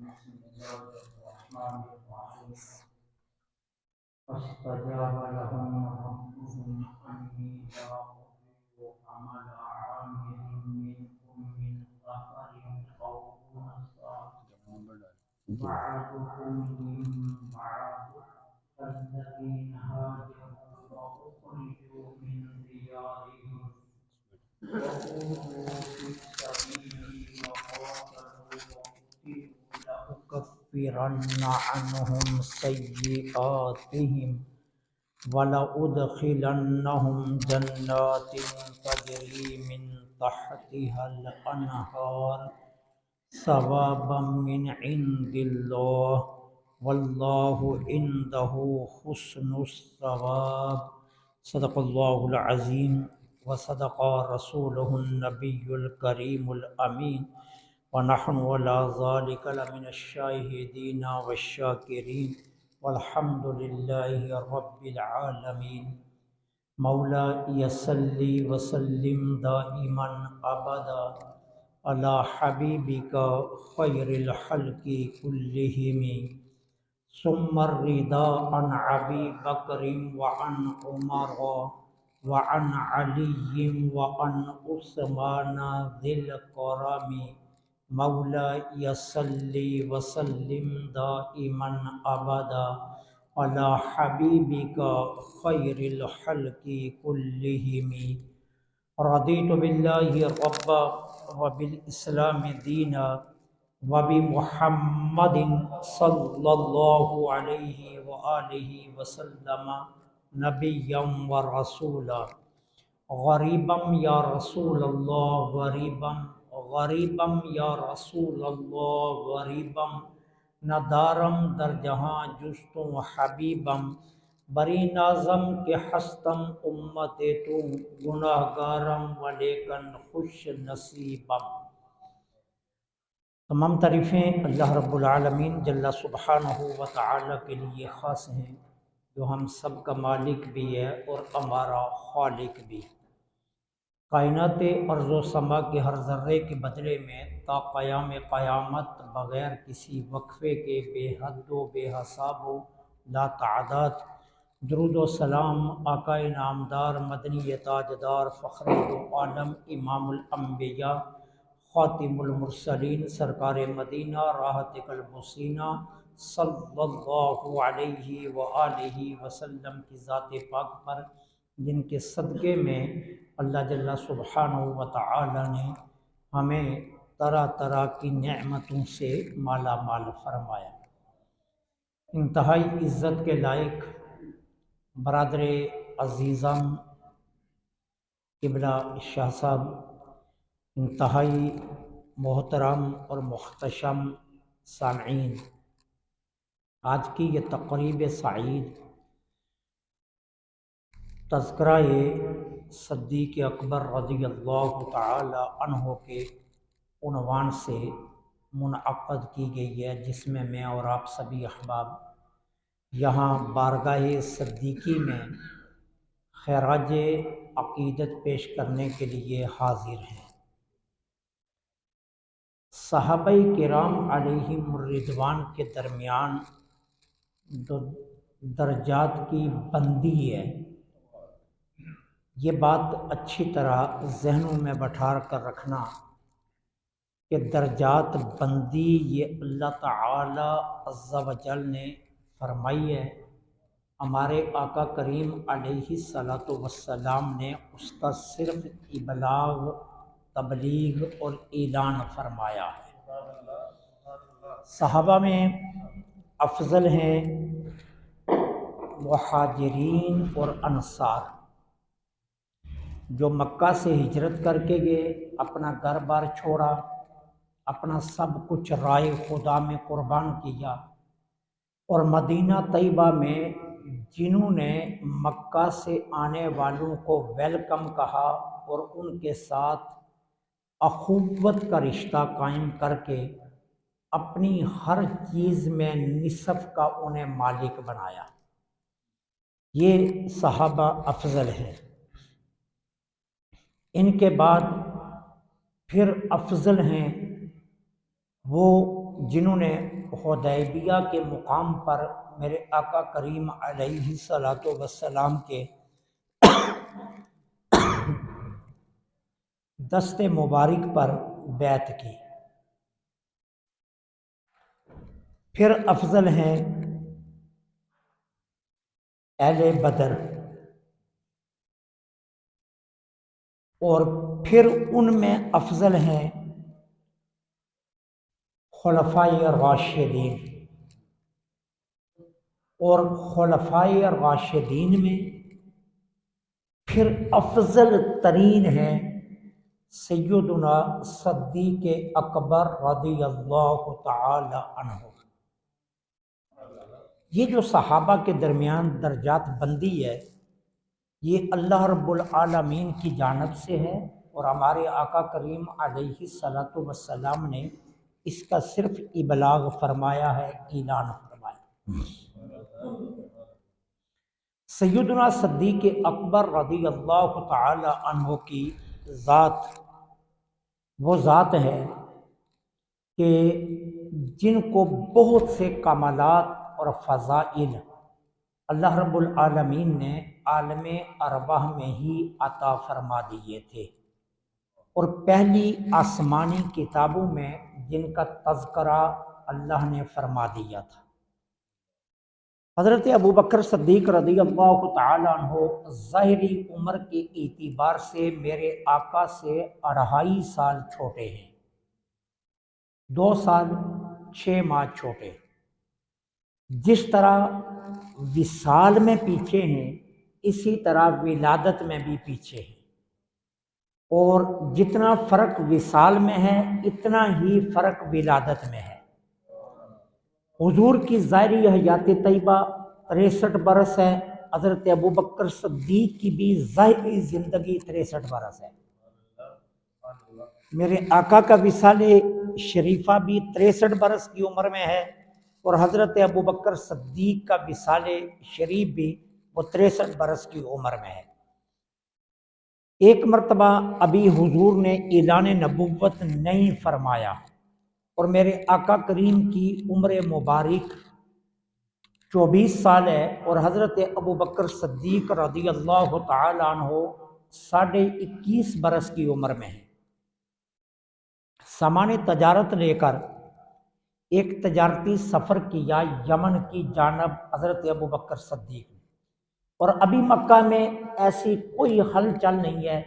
بسم الله الرحمن الرحيم فاستجاب لهم ربهم أني لا أضيع عمل عامل منكم من ذكر أو أنثى بعضكم من بعض فالذين هاجروا وأخرجوا من ديارهم وأوذوا في سبيلي وقاتلوا وقتلوا لأكفرن عنهم سيئاتهم ولأدخلنهم جنات تجري من تحتها الأنهار ثوابا من عند الله والله عنده حسن الثواب صدق الله العظيم وصدق رسوله النبي الكريم الأمين ونحن على ذلك لمن الشاهدين والشاكرين والحمد لله رب العالمين مولاي صل وسلم دائما أبدا على حبيبك خير الخلق كلهم ثم الرضا عن أبي بكر وعن عمر وعن علي وعن عثمان ذي الكرم مولاي صل وسلم دائما أبدا على حبيبك خير الخلق كلهم رضيت بالله ربا وبالإسلام دينا وبمحمد صلى الله عليه وآله وسلم نبيا ورسولا غریبا یا رسول اللہ غریبا غریبا یا رسول اللہ غریبا ندارم در جہاں جستوں حبیبم بری نازم کے ہستم امت تو گناہ گارم ولیکن خوش نصیبم۔ تمام تعریفیں اللہ رب العالمین جل سبحانہ و تعالی کے لیے خاص ہیں، جو ہم سب کا مالک بھی ہے اور ہمارا خالق بھی۔ کائنات ارض و سما کے ہر ذرے کے بدلے میں تا قیام قیامت بغیر کسی وقفے کے بے حد و بے حساب و لا تعداد درود و سلام آقا نامدار مدنی تاجدار فخر دو عالم امام الانبیاء خاتم المرسلین سرکار مدینہ راحت قلب و سینہ صلی اللہ علیہ وآلہ وسلم کی ذات پاک پر، جن کے صدقے میں اللہ جل سبحانہ و تعالی نے ہمیں طرح طرح کی نعمتوں سے مالا مال فرمایا۔ انتہائی عزت کے لائق برادر عزیزم قبلہ شاہ صاحب، انتہائی محترم اور محتشم سامعین، آج کی یہ تقریب سعید تذکرہ صدیق اکبر رضی اللہ تعالی عنہ کے عنوان سے منعقد کی گئی ہے، جس میں اور آپ سبھی احباب یہاں بارگاہ صدیقی میں خراج عقیدت پیش کرنے کے لیے حاضر ہیں۔ صحابہ کرام علیہم الرضوان کے درمیان دو درجات کی بندی ہے، یہ بات اچھی طرح ذہنوں میں بٹھا کر رکھنا کہ درجات بندی یہ اللہ تعالی عز و جل نے فرمائی ہے، ہمارے آقا کریم علیہ الصلاۃ والسلام نے اس کا صرف ابلاغ، تبلیغ اور اعلان فرمایا ہے۔ صحابہ میں افضل ہیں مہاجرین اور انصار، جو مکہ سے ہجرت کر کے گئے، اپنا گھر بار چھوڑا، اپنا سب کچھ رائے خدا میں قربان کیا، اور مدینہ طیبہ میں جنہوں نے مکہ سے آنے والوں کو ویلکم کہا اور ان کے ساتھ اخوت کا رشتہ قائم کر کے اپنی ہر چیز میں نصف کا انہیں مالک بنایا، یہ صحابہ افضل ہیں۔ ان کے بعد پھر افضل ہیں وہ جنہوں نے حدیبیہ کے مقام پر میرے آقا کریم علیہ الصلوۃ والسلام کے دست مبارک پر بیعت کی۔ پھر افضل ہیں اہل بدر، اور پھر ان میں افضل ہیں خلفائے راشدین، اور خلفائے راشدین میں پھر افضل ترین ہیں سیدنا صدیق اکبر رضی اللہ تعالی عنہ۔ یہ جو صحابہ کے درمیان درجات بندی ہے، یہ اللہ رب العالمین کی جانب سے ہے، اور ہمارے آقا کریم علیہ الصلوۃ والسلام نے اس کا صرف ابلاغ فرمایا ہے، اعلان فرمایا۔ سیدنا صدیق اکبر رضی اللہ تعالی عنہ کی ذات وہ ذات ہے کہ جن کو بہت سے کمالات اور فضائل اللہ رب العالمین نے عالم ارواح میں ہی عطا فرما دیے تھے، اور پہلی آسمانی کتابوں میں جن کا تذکرہ اللہ نے فرما دیا تھا۔ حضرت ابوبکر صدیق رضی اللہ تعالی عنہ ظاہری عمر کے اعتبار سے میرے آقا سے 2.5 سال چھوٹے ہیں، 2 سال 6 ماہ چھوٹے۔ جس طرح وصال میں پیچھے ہیں، اسی طرح ولادت میں بھی پیچھے ہیں، اور جتنا فرق وصال میں ہے اتنا ہی فرق ولادت میں ہے۔ حضور کی ظاہری حیات طیبہ 63 برس ہے، حضرت ابوبکر صدیق کی بھی ظاہری زندگی 63 برس ہے۔ میرے آقا کا وصال شریفہ بھی 63 برس کی عمر میں ہے، اور حضرت ابوبکر صدیق کا وصال شریف بھی وہ 63 برس کی عمر میں ہے۔ ایک مرتبہ ابھی حضور نے اعلان نبوت نہیں فرمایا، اور میرے آقا کریم کی عمر مبارک 24 سال ہے، اور حضرت ابوبکر صدیق رضی اللہ تعالی عنہ 21.5 برس کی عمر میں ہے۔ سامان تجارت لے کر ایک تجارتی سفر کیا یمن کی جانب حضرت ابوبکر صدیق نے، اور ابھی مکہ میں ایسی کوئی ہلچل نہیں ہے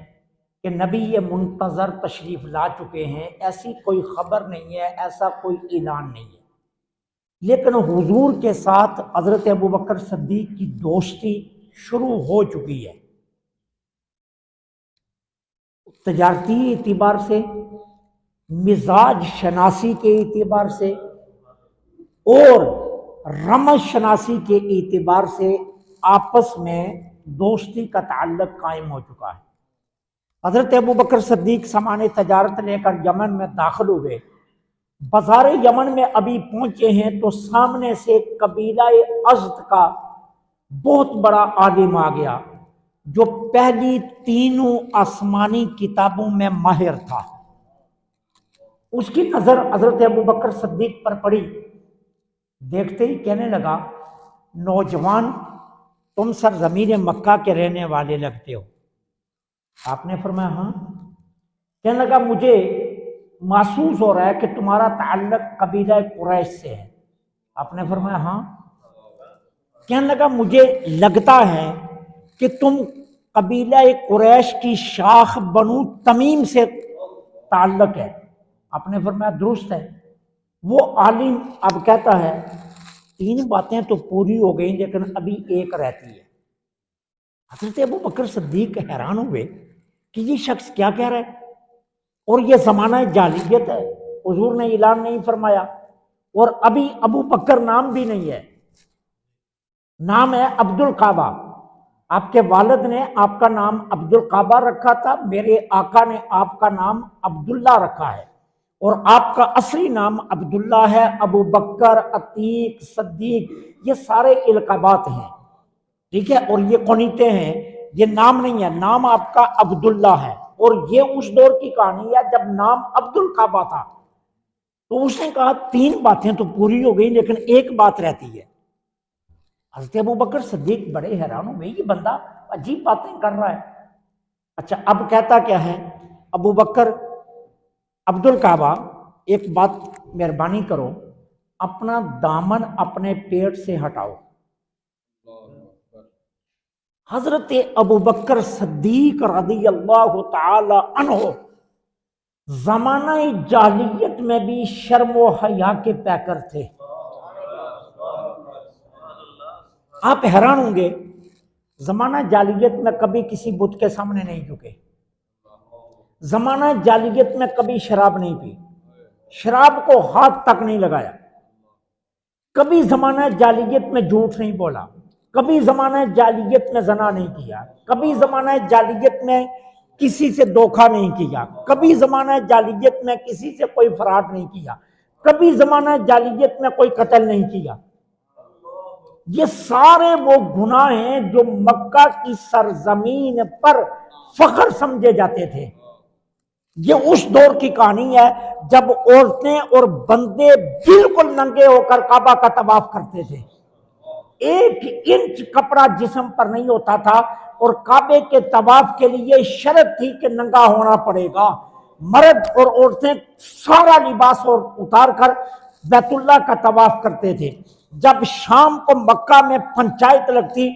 کہ نبی منتظر تشریف لا چکے ہیں، ایسی کوئی خبر نہیں ہے، ایسا کوئی اعلان نہیں ہے، لیکن حضور کے ساتھ حضرت ابوبکر صدیق کی دوستی شروع ہو چکی ہے، تجارتی اعتبار سے، مزاج شناسی کے اعتبار سے، اور رمز شناسی کے اعتبار سے آپس میں دوستی کا تعلق قائم ہو چکا ہے۔ حضرت ابوبکر صدیق سامان تجارت لے کر یمن میں داخل ہوئے، بازار یمن میں ابھی پہنچے ہیں تو سامنے سے قبیلہ ازد کا بہت بڑا عالم آ گیا، جو پہلی 3 آسمانی کتابوں میں ماہر تھا۔ اس کی نظر حضرت ابوبکر صدیق پر پڑی، دیکھتے ہی کہنے لگا، نوجوان تم سرزمین مکہ کے رہنے والے لگتے ہو۔ آپ نے فرمایا ہاں۔ کہنے لگا مجھے محسوس ہو رہا ہے کہ تمہارا تعلق قبیلہ قریش سے ہے۔ آپ نے فرمایا ہاں۔ کہنے لگا مجھے لگتا ہے کہ تم قبیلہ قریش کی شاخ بنو تمیم سے تعلق ہے۔ آپ نے فرمایا درست ہے۔ وہ عالم اب کہتا ہے 3 باتیں تو پوری ہو گئی لیکن ابھی ایک رہتی ہے۔ حضرت ابوبکر صدیق حیران ہوئے کہ یہ شخص کیا کہہ رہا ہے، اور یہ زمانہ جاہلیت ہے، حضور نے اعلان نہیں فرمایا، اور ابھی ابو بکر نام بھی نہیں ہے، نام ہے عبد القعبہ۔ آپ کے والد نے آپ کا نام عبد القعبہ رکھا تھا، میرے آقا نے آپ کا نام عبداللہ رکھا ہے، اور آپ کا اصلی نام عبداللہ ہے۔ ابو بکر، عتیق، صدیق یہ سارے القابات ہیں، ٹھیک ہے، اور یہ قنیتیں ہیں، یہ نام نہیں ہے، نام آپ کا عبداللہ ہے۔ اور یہ اس دور کی کہانی ہے جب نام عبد القعبہ تھا، تو اس نے کہا 3 باتیں تو پوری ہو گئی لیکن ایک بات رہتی ہے۔ حضرت ابوبکر صدیق بڑے حیران ہوئے، یہ بندہ عجیب باتیں کر رہا ہے۔ اچھا اب کہتا کیا ہے؟ ابوبکر عبد الکعبہ ایک بات مہربانی کرو، اپنا دامن اپنے پیٹ سے ہٹاؤ۔ حضرت ابوبکر صدیق رضی اللہ تعالی عنہ زمانہ جاہلیت میں بھی شرم و حیا کے پیکر تھے۔ آپ حیران ہوں گے، زمانہ جاہلیت میں کبھی کسی بت کے سامنے نہیں جھکے، زمانہ جاہلیت میں کبھی شراب نہیں پی، شراب کو ہاتھ تک نہیں لگایا، کبھی زمانہ جاہلیت میں جھوٹ نہیں بولا، کبھی زمانہ جاہلیت میں زنا نہیں کیا، کبھی زمانہ جاہلیت میں کسی سے دھوکہ نہیں کیا، کبھی زمانہ جاہلیت میں کسی سے کوئی فراڈ نہیں کیا، کبھی زمانہ جاہلیت میں کوئی قتل نہیں کیا۔ یہ سارے وہ گناہ ہیں جو مکہ کی سرزمین پر فخر سمجھے جاتے تھے۔ یہ اس دور کی کہانی ہے جب عورتیں اور بندے بالکل ننگے ہو کر کعبہ کا طواف کرتے تھے، 1 انچ کپڑا جسم پر نہیں ہوتا تھا، اور کعبے کے طواف کے لیے شرط تھی کہ ننگا ہونا پڑے گا۔ مرد اور عورتیں سارا لباس اور اتار کر بیت اللہ کا طواف کرتے تھے۔ جب شام کو مکہ میں پنچایت لگتی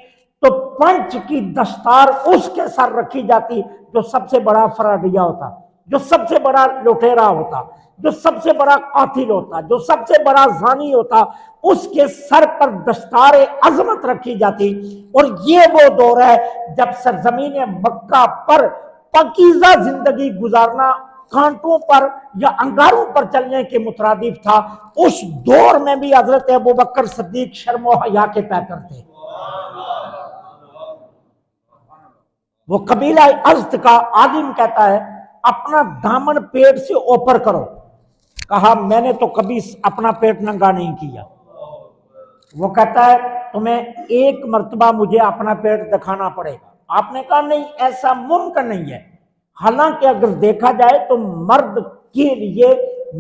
تو پنچ کی دستار اس کے سر رکھی جاتی جو سب سے بڑا فراڈیا ہوتا، جو سب سے بڑا لٹیرا ہوتا، جو سب سے بڑا قاتل ہوتا، جو سب سے بڑا زانی ہوتا، اس کے سر پر دستار عظمت رکھی جاتی۔ اور یہ وہ دور ہے جب سرزمین مکہ پر پاکیزہ زندگی گزارنا کانٹوں پر یا انگاروں پر چلنے کے مترادف تھا۔ اس دور میں بھی حضرت ابوبکر صدیق شرم و حیا کے پیکر تھے۔ وہ قبیلہ ازد کا عالم کہتا ہے اپنا دامن پیٹ سے اوپر کرو۔ کہا میں نے تو کبھی اپنا پیٹ ننگا نہیں کیا۔ وہ کہتا ہے تمہیں 1 مرتبہ مجھے اپنا پیٹ دکھانا پڑے گا۔ آپ نے کہا نہیں، ایسا ممکن نہیں ہے۔ حالانکہ اگر دیکھا جائے تو مرد کے لیے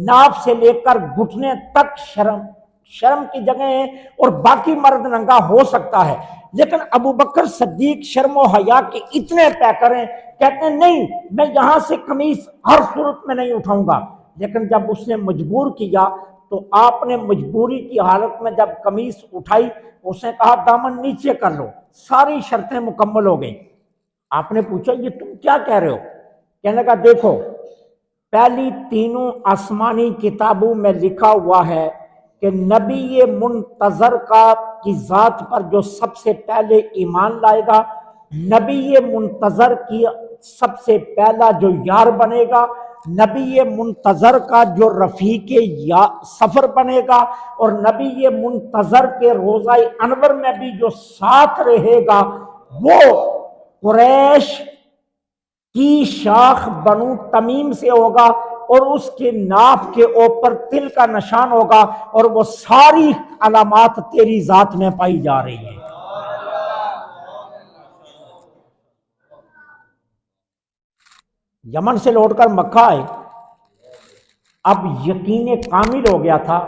ناف سے لے کر گھٹنے تک شرم کی جگہ ہیں، اور باقی مرد ننگا ہو سکتا ہے، لیکن ابوبکر صدیق شرم و حیا کے اتنے پیکر ہیں، کہتے ہیں نہیں میں یہاں سے قمیص ہر صورت میں نہیں اٹھاؤں گا۔ لیکن جب اس نے مجبور کیا تو آپ نے مجبوری کی حالت میں جب قمیص اٹھائی، اس نے کہا دامن نیچے کر لو۔ ساری شرطیں مکمل ہو گئیں۔ آپ نے پوچھا یہ تم کیا کہہ رہے ہو؟ کہنے لگا دیکھو، پہلی 3 آسمانی کتابوں میں لکھا ہوا ہے کہ نبی منتظر کی ذات پر جو سب سے پہلے ایمان لائے گا، نبی منتظر کی سب سے پہلا جو یار بنے گا، نبی منتظر کا جو رفیق یا سفر بنے گا، اور نبی منتظر کے روضہ انور میں بھی جو ساتھ رہے گا، وہ قریش کی شاخ بنو تمیم سے ہوگا، اور اس کے ناف کے اوپر تل کا نشان ہوگا، اور وہ ساری علامات تیری ذات میں پائی جا رہی ہیں۔ یمن سے لوٹ کر مکہ آئے، اب یقین کامل ہو گیا تھا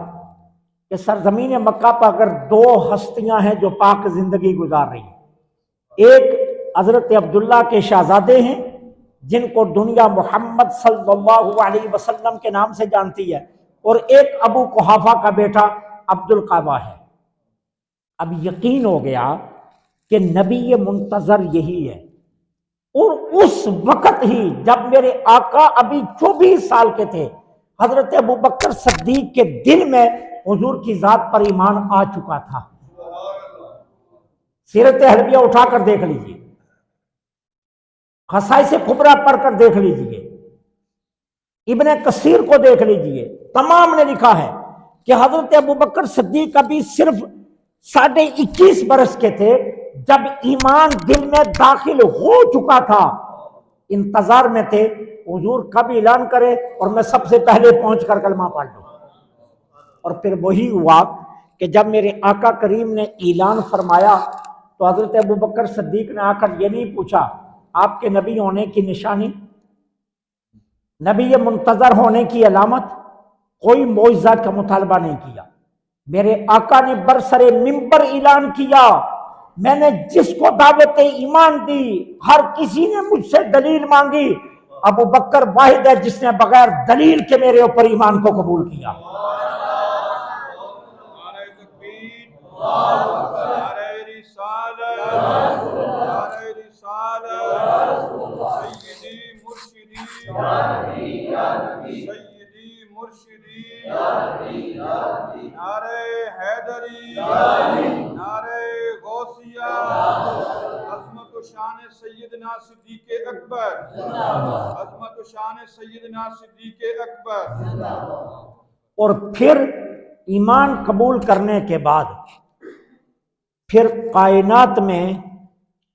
کہ سرزمین مکہ پر اگر 2 ہستیاں ہیں جو پاک زندگی گزار رہی ہیں، ایک حضرت عبداللہ کے شہزادے ہیں جن کو دنیا محمد صلی اللہ علیہ وسلم کے نام سے جانتی ہے، اور ایک ابو قحافہ کا بیٹا عبد القعبہ ہے۔ اب یقین ہو گیا کہ نبی منتظر یہی ہے، اور اس وقت ہی جب میرے آقا ابھی 24 سال کے تھے، حضرت ابوبکر صدیق کے دل میں حضور کی ذات پر ایمان آ چکا تھا۔ سیرت حلبیہ اٹھا کر دیکھ لیجئے، خصائص کبریٰ پڑھ کر دیکھ لیجئے، ابن کثیر کو دیکھ لیجئے، تمام نے لکھا ہے کہ حضرت ابوبکر صدیق ابھی صرف 21.5 برس کے تھے جب ایمان دل میں داخل ہو چکا تھا، انتظار میں تھے حضور کب اعلان کرے اور میں سب سے پہلے پہنچ کر کلمہ پڑھ لوں۔ اور پھر وہی ہوا کہ جب میرے آقا کریم نے اعلان فرمایا تو حضرت ابوبکر صدیق نے آ کر یہ نہیں پوچھا آپ کے نبی ہونے کی نشانی، نبی منتظر ہونے کی علامت، کوئی معجزہ کا مطالبہ نہیں کیا. میرے آقا نے برسر منبر اعلان کیا میں نے جس کو دعوت ایمان دی ہر کسی نے مجھ سے دلیل مانگی، ابو بکر واحد ہے جس نے بغیر دلیل کے میرے اوپر ایمان کو قبول کیا. نعرہ حیدری، نعرہ غوثیہ، عظمت و شان سیدنا صدیق اکبر، عظمت و شان سیدنا صدیق اکبر. اور پھر ایمان قبول کرنے کے بعد پھر کائنات میں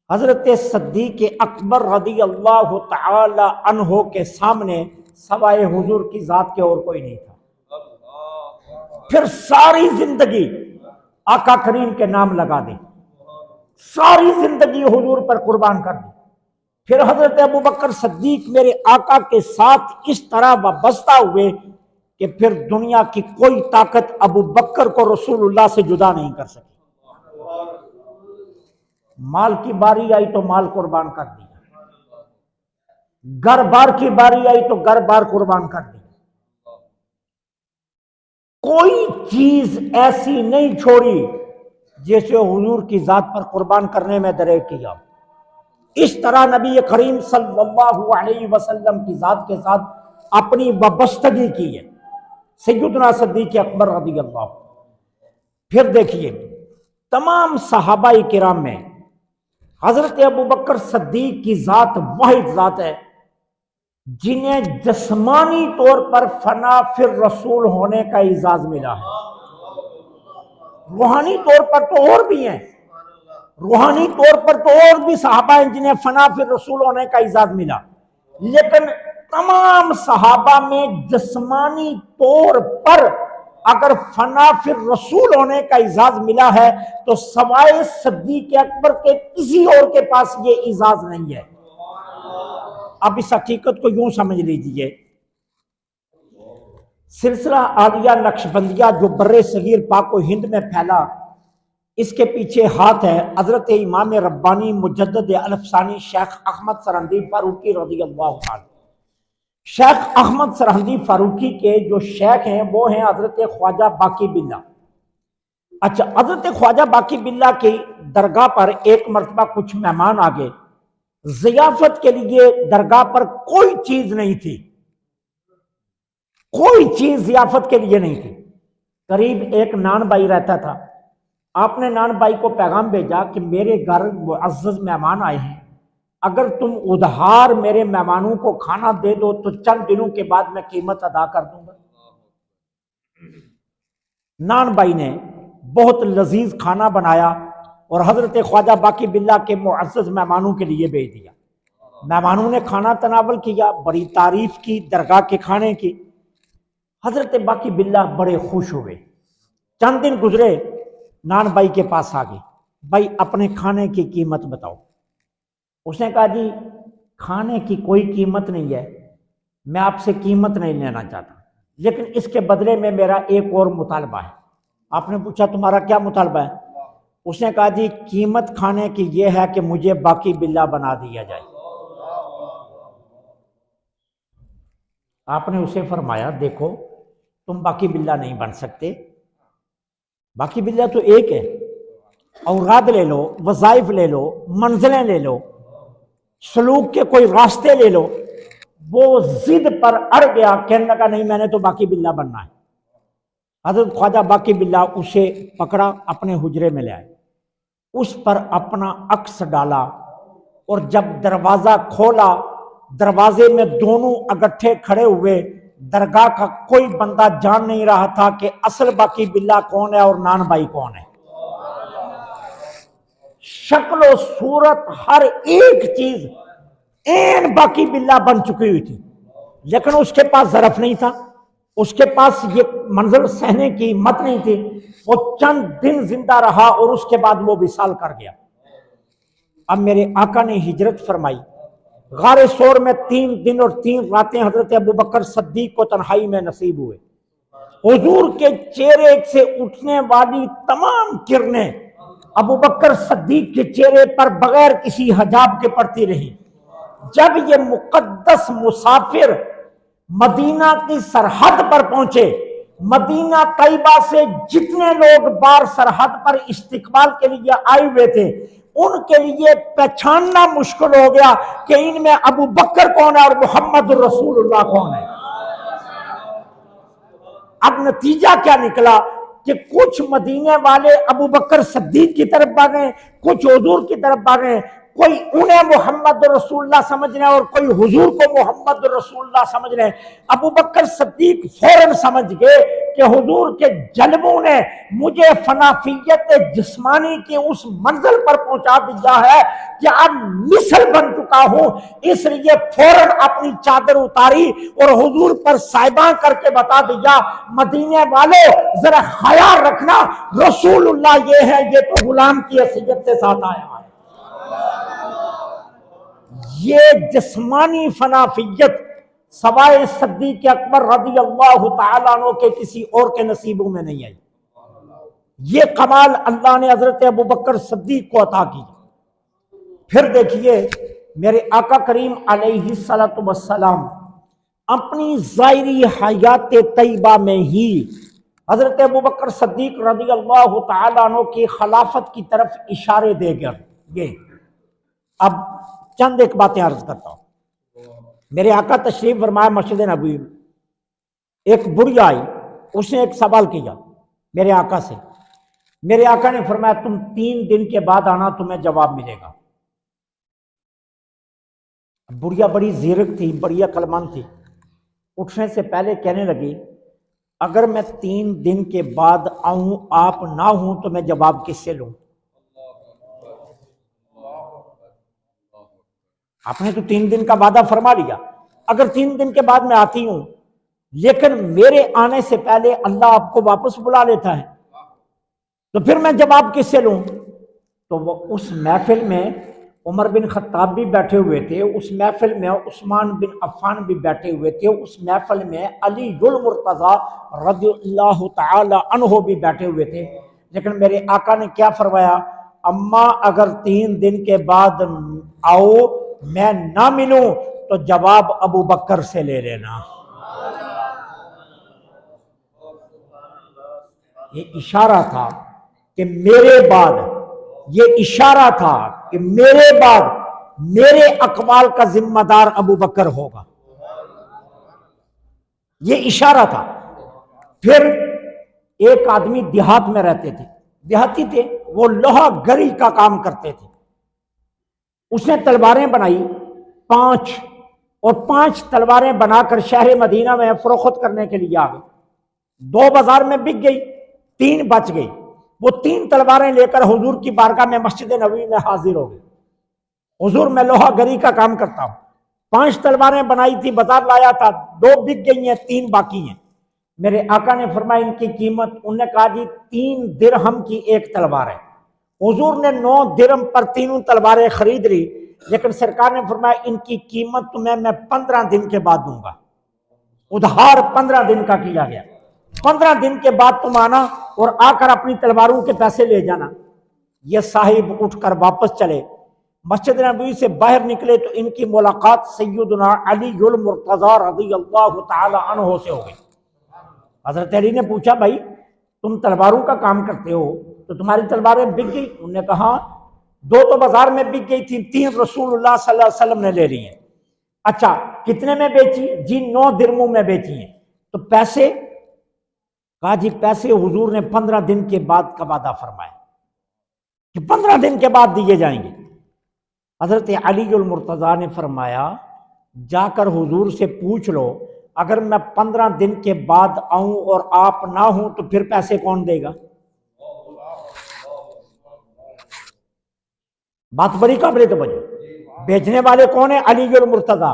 حضرت صدیق اکبر رضی اللہ تعالی عنہ کے سامنے سوائے حضور کی ذات کے اور کوئی نہیں تھا. پھر ساری زندگی آقا کریم کے نام لگا دی، ساری زندگی حضور پر قربان کر دی. پھر حضرت ابو بکر صدیق میرے آقا کے ساتھ اس طرح وابستہ ہوئے کہ پھر دنیا کی کوئی طاقت ابو بکر کو رسول اللہ سے جدا نہیں کر سکی. مال کی باری آئی تو مال قربان کر دیا، گھر بار کی باری آئی تو گھر بار قربان کر دیا. کوئی چیز ایسی نہیں چھوڑی جیسے حضور کی ذات پر قربان کرنے میں درے کیا. اس طرح نبی کریم صلی اللہ علیہ وسلم کی ذات کے ساتھ اپنی وابستگی کی ہے سیدنا صدیق اکبر رضی اللہ. پھر دیکھیے تمام صحابہ کرام میں حضرت ابو بکر صدیق کی ذات واحد ذات ہے جنہیں جسمانی طور پر فنا فی رسول ہونے کا اعزاز ملا ہے. روحانی طور پر تو اور بھی ہیں، روحانی طور پر تو اور بھی صحابہ ہیں جنہیں فنا فی رسول ہونے کا اعزاز ملا، لیکن تمام صحابہ میں جسمانی طور پر اگر فنا فی رسول ہونے کا اعزاز ملا ہے تو سوائے صدیق اکبر کے کسی اور کے پاس یہ اعزاز نہیں ہے. اب اس حقیقت کو یوں سمجھ لیجئے، سلسلہ عالیہ نقشبندیہ جو بر صغیر پاک و ہند میں پھیلا، اس کے پیچھے ہاتھ ہے حضرت امام ربانی مجدد الفسانی شیخ احمد سرہندی فاروقی رضی اللہ عنہ. شیخ احمد سرہندی فاروقی کے جو شیخ ہیں وہ ہیں حضرت خواجہ باقی باللہ. اچھا، حضرت خواجہ باقی باللہ کی درگاہ پر ایک مرتبہ کچھ مہمان آگئے. ضیافت کے لیے درگاہ پر کوئی چیز نہیں تھی، کوئی چیز ضیافت کے لیے نہیں تھی. قریب ایک نان بھائی رہتا تھا. آپ نے نان بھائی کو پیغام بھیجا کہ میرے گھر معزز مہمان آئے ہیں، اگر تم ادھار میرے مہمانوں کو کھانا دے دو تو چند دنوں کے بعد میں قیمت ادا کر دوں گا. نان بھائی نے بہت لذیذ کھانا بنایا اور حضرت خواجہ باقی باللہ کے معزز مہمانوں کے لیے بھیج دیا. مہمانوں نے کھانا تناول کیا، بڑی تعریف کی درگاہ کے کھانے کی. حضرت باقی باللہ بڑے خوش ہوئے. چند دن گزرے، نان بھائی کے پاس آ گئے، بھائی اپنے کھانے کی قیمت بتاؤ. اس نے کہا جی کھانے کی کوئی قیمت نہیں ہے، میں آپ سے قیمت نہیں لینا چاہتا، لیکن اس کے بدلے میں میرا ایک اور مطالبہ ہے. آپ نے پوچھا تمہارا کیا مطالبہ ہے؟ اس نے کہا جی قیمت کھانے کی یہ ہے کہ مجھے باقی باللہ بنا دیا جائے. آپ نے اسے فرمایا دیکھو تم باقی باللہ نہیں بن سکتے، باقی باللہ تو ایک ہے. اوراد لے لو، وظائف لے لو، منزلیں لے لو، سلوک کے کوئی راستے لے لو. وہ ضد پر اڑ گیا، کہنے لگا نہیں میں نے تو باقی باللہ بننا ہے. حضرت خواجہ باقی باللہ اسے پکڑا، اپنے حجرے میں لے آئے، اس پر اپنا عکس ڈالا اور جب دروازہ کھولا دروازے میں دونوں اگٹھے کھڑے ہوئے. درگاہ کا کوئی بندہ جان نہیں رہا تھا کہ اصل باقی باللہ کون ہے اور نان بھائی کون ہے. شکل و صورت ہر ایک چیز این باقی باللہ بن چکی ہوئی تھی، لیکن اس کے پاس ظرف نہیں تھا، اس کے پاس یہ منزل سہنے کی ہمت نہیں تھی. وہ چند دن زندہ رہا اور اس کے بعد وہ وصال کر گیا. اب میرے آقا نے ہجرت فرمائی. غار سور میں 3 دن اور 3 راتیں حضرت ابو بکر صدیق کو تنہائی میں نصیب ہوئے. حضور کے چہرے سے اٹھنے والی تمام کرنیں ابو بکر صدیق کے چہرے پر بغیر کسی حجاب کے پڑتی رہی۔ جب یہ مقدس مسافر مدینہ کی سرحد پر پہنچے، مدینہ طیبہ سے جتنے لوگ بار سرحد پر استقبال کے لیے آئے ہوئے تھے، ان کے لیے پہچاننا مشکل ہو گیا کہ ان میں ابو بکر کون ہے اور محمد رسول اللہ کون ہے۔ اب نتیجہ کیا نکلا کہ کچھ مدینے والے ابو بکر صدیق کی طرف بھاگے، کچھ حضور کی طرف بھاگے، کوئی انہیں محمد رسول اللہ سمجھ رہے اور کوئی حضور کو محمد رسول اللہ سمجھ رہے۔ ابو بکر صدیق فوراً سمجھ گئے کہ حضور کے جلووں نے مجھے فنافیت جسمانی کے اس منزل پر پہنچا دیا ہے کہ اب مثل بن چکا ہوں، اس لیے فوراً اپنی چادر اتاری اور حضور پر سائباں کر کے بتا دیا، مدینے والوں ذرا خیال رکھنا، رسول اللہ یہ ہے، یہ تو غلام کی حیثیت سے ساتھ آیا ہے۔ یہ جسمانی فنافیت سوائے صدیق اکبر رضی اللہ تعالیٰ عنہ کے کسی اور کے نصیبوں میں نہیں آئی۔ یہ کمال اللہ نے حضرت ابو بکر صدیق کو عطا کی۔ پھر دیکھیے میرے آقا کریم علیہ الصلوۃ والسلام اپنی ظاہری حیات طیبہ میں ہی حضرت ابو بکر صدیق رضی اللہ تعالیٰ عنہ کی خلافت کی طرف اشارے دے گئے۔ اب چند ایک باتیں عرض کرتا ہوں۔ میرے آقا تشریف فرمایا مسجد نبوی میں، ایک بڑھیا آئی، اس نے ایک سوال کیا میرے آقا سے۔ میرے آقا نے فرمایا تم 3 دن کے بعد آنا، تمہیں جواب ملے گا۔ بڑھیا بڑی زیرک تھی، بڑی عقل مند تھی، اٹھنے سے پہلے کہنے لگی اگر میں 3 دن کے بعد آؤں آپ نہ ہوں تو میں جواب کس سے لوں؟ آپ نے تو 3 دن کا وعدہ فرما لیا، اگر 3 دن کے بعد میں آتی ہوں لیکن میرے آنے سے پہلے اللہ آپ کو واپس بلا لیتا ہے تو پھر میں جواب کس سے لوں؟ تو وہ اس محفل میں عمر بن خطاب بھی بیٹھے ہوئے تھے، اس محفل میں عثمان بن عفان بھی بیٹھے ہوئے تھے، اس محفل میں علی المرتضیٰ رضی اللہ تعالی عنہ بھی بیٹھے ہوئے تھے، لیکن میرے آقا نے کیا فرمایا؟ اما اگر 3 دن کے بعد آؤ میں نہ ملوں تو جواب ابو بکر سے لے لینا۔ یہ اشارہ تھا کہ میرے بعد، یہ اشارہ تھا کہ میرے بعد میرے اقوال کا ذمہ دار ابو بکر ہوگا، یہ اشارہ تھا۔ پھر ایک آدمی دیہات میں رہتے تھے، دیہاتی تھے، وہ لوہا گری کا کام کرتے تھے، اس نے تلواریں بنائی 5 اور 5 تلواریں بنا کر شہر مدینہ میں فروخت کرنے کے لیے آ گئے۔ 2 بازار میں بک گئی، 3 بچ گئی۔ وہ 3 تلواریں لے کر حضور کی بارگاہ میں مسجد نبوی میں حاضر ہو گئے۔ حضور میں لوہا گری کا کام کرتا ہوں، 5 تلواریں بنائی تھی، بازار لایا تھا، 2 بک گئی ہیں، 3 باقی ہیں۔ میرے آقا نے فرمایا ان کی قیمت، انہوں نے کہا جی 3 درہم کی 1 تلوار ہے۔ حضور نے 9 درہم پر 3 تلواریں خرید لی، لیکن سرکار نے فرمایا ان کی قیمت تمہیں میں 15 دن کے بعد دوں گا۔ ادھار 15 دن کا کیا گیا، 15 دن کے بعد تم آنا اور آ کر اپنی تلواروں کے پیسے لے جانا۔ یہ صاحب اٹھ کر واپس چلے، مسجد نبوی سے باہر نکلے تو ان کی ملاقات سیدنا علی المرتضیٰ رضی اللہ تعالی عنہ سے ہو گئی۔ حضرت علی نے پوچھا بھائی تم تلواروں کا کام کرتے ہو تو تمہاری تلواریں بک گئی؟ انہوں نے کہا 2 تو بازار میں بک گئی تھی، 3 رسول اللہ صلی اللہ علیہ وسلم نے لے لی ہیں۔ اچھا کتنے میں بیچی؟ جی 9 درہموں میں بیچی ہیں۔ تو پیسے؟ کہا جی پیسے حضور نے 15 دن کے بعد کا وعدہ فرمایا کہ 15 دن کے بعد دیے جائیں گے۔ حضرت علی المرتضیٰ نے فرمایا جا کر حضور سے پوچھ لو اگر میں 15 دن کے بعد آؤں اور آپ نہ ہوں تو پھر پیسے کون دے گا؟ بات بڑی قابل توجہ، بیچنے والے کون ہیں؟ علی المرتضیٰ۔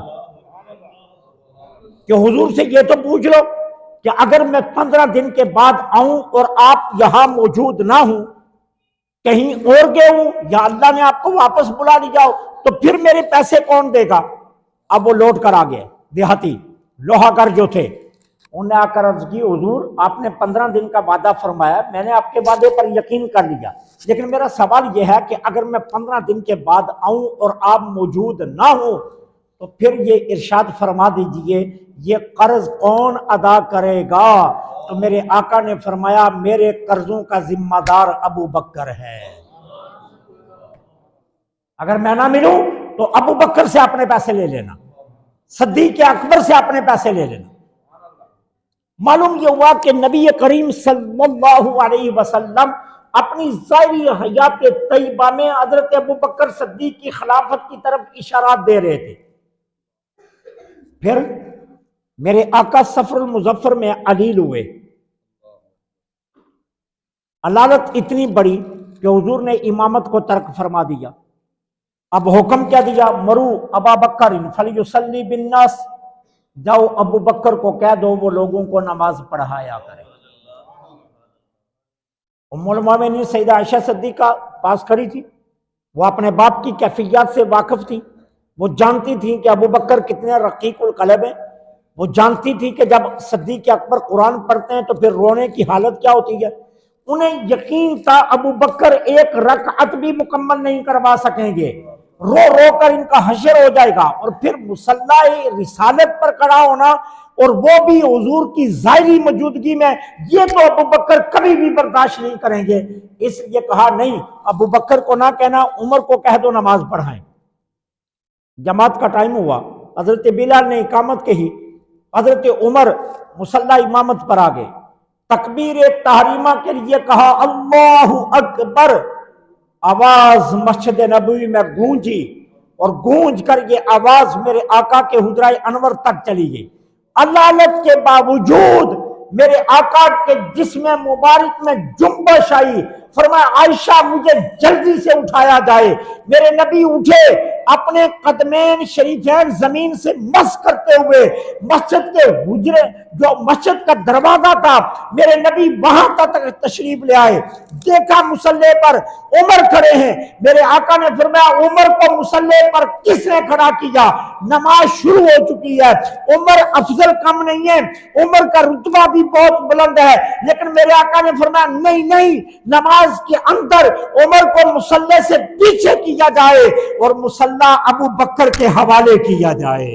کہ حضور سے یہ تو پوچھ لو کہ اگر میں 15 دن کے بعد آؤں اور آپ یہاں موجود نہ ہوں، کہیں اور گئے ہوں یا اللہ نے آپ کو واپس بلا لیا ہو تو پھر میرے پیسے کون دے گا؟ اب وہ لوٹ کر آ گئے، دیہاتی لوہا گر جو تھے، انہوں نے آ کر عرض کی حضور آپ نے 15 دن کا وعدہ فرمایا، میں نے آپ کے وعدے پر یقین کر لیا، لیکن میرا سوال یہ ہے کہ اگر میں 15 دن کے بعد آؤں اور آپ موجود نہ ہوں تو پھر یہ ارشاد فرما دیجئے یہ قرض کون ادا کرے گا؟ تو میرے آقا نے فرمایا میرے قرضوں کا ذمہ دار ابو بکر ہے، اگر میں نہ ملوں تو ابو بکر سے اپنے پیسے لے لینا، صدیق اکبر سے اپنے پیسے لے لینا۔ معلوم یہ ہوا کہ نبی کریم صلی اللہ علیہ وسلم اپنی ظاہری حیات طیبہ میں حضرت ابو بکر صدیق کی خلافت کی طرف اشارات دے رہے تھے۔ پھر میرے آقا سفر المظفر میں علیل ہوئے، علالت اتنی بڑی کہ حضور نے امامت کو ترک فرما دیا۔ اب حکم کیا دیا؟ مرو ابا بکر فلیصلی بالناس، جاؤ ابو بکر کو کہہ دو وہ لوگوں کو نماز پڑھایا کرے۔ ام المومنین سیدہ عائشہ صدیقہ پاس کھڑی تھی، وہ اپنے باپ کی کیفیات سے واقف تھی، وہ جانتی تھی کہ ابو بکر کتنے رقیق القلب ہیں، وہ جانتی تھی کہ جب صدیق اکبر قرآن پڑھتے ہیں تو پھر رونے کی حالت کیا ہوتی ہے۔ انہیں یقین تھا ابو بکر ایک رکعت بھی مکمل نہیں کروا سکیں گے، رو رو کر ان کا حشر ہو جائے گا، اور پھر مصلی رسالت پر کھڑا ہونا اور وہ بھی حضور کی ظاہری موجودگی میں، یہ تو ابو بکر کبھی بھی برداشت نہیں کریں گے۔ اس لیے کہا نہیں، ابو بکر کو نہ کہنا، عمر کو کہہ دو نماز پڑھائیں۔ جماعت کا ٹائم ہوا، حضرت بلال نے اقامت کہی، حضرت عمر مصلی امامت پر آ گئے، تکبیر تحریمہ کے لیے کہا اللہ اکبر، آواز مسجد نبوی میں گونجی، اور گونج کر یہ آواز میرے آقا کے حجرہ انور تک چلی گئی۔ علالت کے باوجود میرے آقا کے جسم مبارک میں جنبش آئی، فرمایا عائشہ مجھے جلدی سے اٹھایا جائے۔ میرے نبی اٹھے، اپنے قدمین شریفین زمین سے مس کرتے ہوئے مسجد کے حجرے، جو مسجد کا دروازہ تھا، میرے نبی وہاں تک تشریف لے آئے۔ دیکھا مصلی پر عمر کھڑے ہیں، میرے آقا نے فرمایا عمر کو مصلی پر کس نے کھڑا کیا؟ نماز شروع ہو چکی ہے۔ عمر افضل کم نہیں ہے، عمر کا رتبہ بھی بہت بلند ہے، لیکن میرے آقا نے فرمایا نہیں نہیں، نماز کے اندر عمر کو مصلی سے پیچھے کیا جائے اور مصلی ابو بکر کے حوالے کیا جائے۔